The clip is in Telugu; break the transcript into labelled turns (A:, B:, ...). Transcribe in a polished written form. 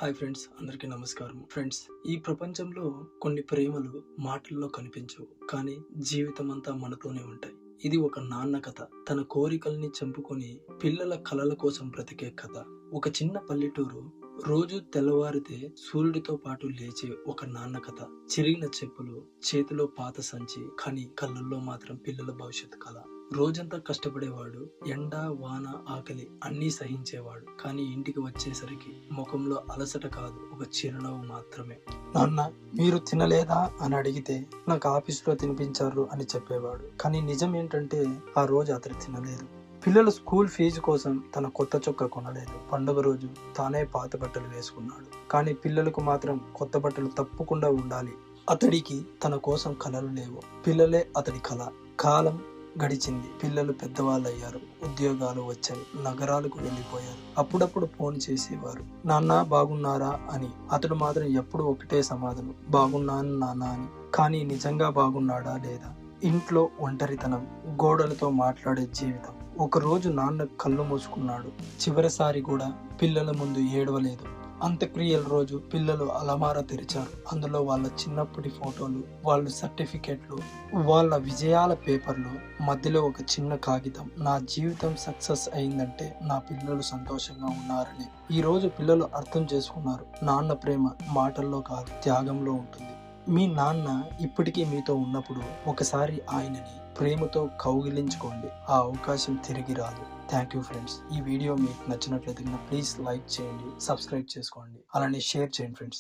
A: హాయ్ ఫ్రెండ్స్, అందరికీ నమస్కారం. ఫ్రెండ్స్, ఈ ప్రపంచంలో కొన్ని ప్రేమలు మాటల్లో కనిపించవు, కానీ జీవితం అంతా మనతోనే ఉంటాయి. ఇది ఒక నాన్న కథ. తన కోరికల్ని చంపుకొని పిల్లల కలల కోసం బ్రతికే కథ. ఒక చిన్న పల్లెటూరు. రోజు తెల్లవారితే సూర్యుడితో పాటు లేచే ఒక నాన్న కథ. చిరిగిన చెప్పులు, చేతిలో పాత సంచి, కానీ కళ్ళల్లో మాత్రం పిల్లల భవిష్యత్ కళ. రోజంతా కష్టపడేవాడు. ఎండ, వాన, ఆకలి అన్నీ సహించేవాడు. కానీ ఇంటికి వచ్చేసరికి ముఖంలో అలసట కాదు, ఒక చిరునవ్వు మాత్రమే. నాన్న, మీరు తినలేదా అని అడిగితే నాకు ఆఫీసులో తినిపించారు అని చెప్పేవాడు. కానీ నిజం ఏంటంటే ఆ రోజు అతడు తినలేదు. పిల్లల స్కూల్ ఫీజు కోసం తన కొత్త చొక్కా కొనలేదు. పండుగ రోజు తానే పాత బట్టలు వేసుకున్నాడు. కానీ పిల్లలకు మాత్రం కొత్త బట్టలు తప్పకుండా ఉండాలి. అతడికి తన కోసం కలలు లేవు, పిల్లలే అతడి కళ. కాలం గడిచింది. పిల్లలు పెద్దవాళ్ళయ్యారు. ఉద్యోగాలు వచ్చాయి. నగరాలకు వెళ్ళిపోయారు. అప్పుడప్పుడు ఫోన్ చేసేవారు, నాన్న బాగున్నారా అని. అతడు మాత్రం ఎప్పుడు ఒకటే సమాధానం, బాగున్నాను నాన్న అని. కానీ నిజంగా బాగున్నాడా లేదా? ఇంట్లో ఒంటరితనం, గోడలతో మాట్లాడే జీవితం. ఒకరోజు నాన్న కళ్ళు మూసుకున్నాడు. చివరిసారి కూడా పిల్లల ముందు ఏడవలేదు. అంత్యక్రియల రోజు పిల్లలు అలమార తెరిచారు. అందులో వాళ్ళ చిన్నప్పటి ఫోటోలు, వాళ్ళ సర్టిఫికెట్లు, వాళ్ళ విజయాల పేపర్లు. మధ్యలో ఒక చిన్న కాగితం, నా జీవితం సక్సెస్ అయిందంటే నా పిల్లలు సంతోషంగా ఉన్నారని. ఈ రోజు పిల్లలు అర్థం చేసుకున్నారు, నాన్న ప్రేమ మాటల్లో కాదు, త్యాగంలో ఉంటుంది. మీ నాన్న ఇప్పటికీ మీతో ఉన్నప్పుడు ఒకసారి ఆయనని ప్రేమతో కౌగిలించుకోండి. ఆ అవకాశం తిరిగి రాదు. Thank you friends. ఈ వీడియో మీకు నచ్చినట్లయితే ప్లీజ్ లైక్ చేయండి, సబ్స్క్రైబ్ చేసుకోండి, అలానే షేర్ చేయండి ఫ్రెండ్స్.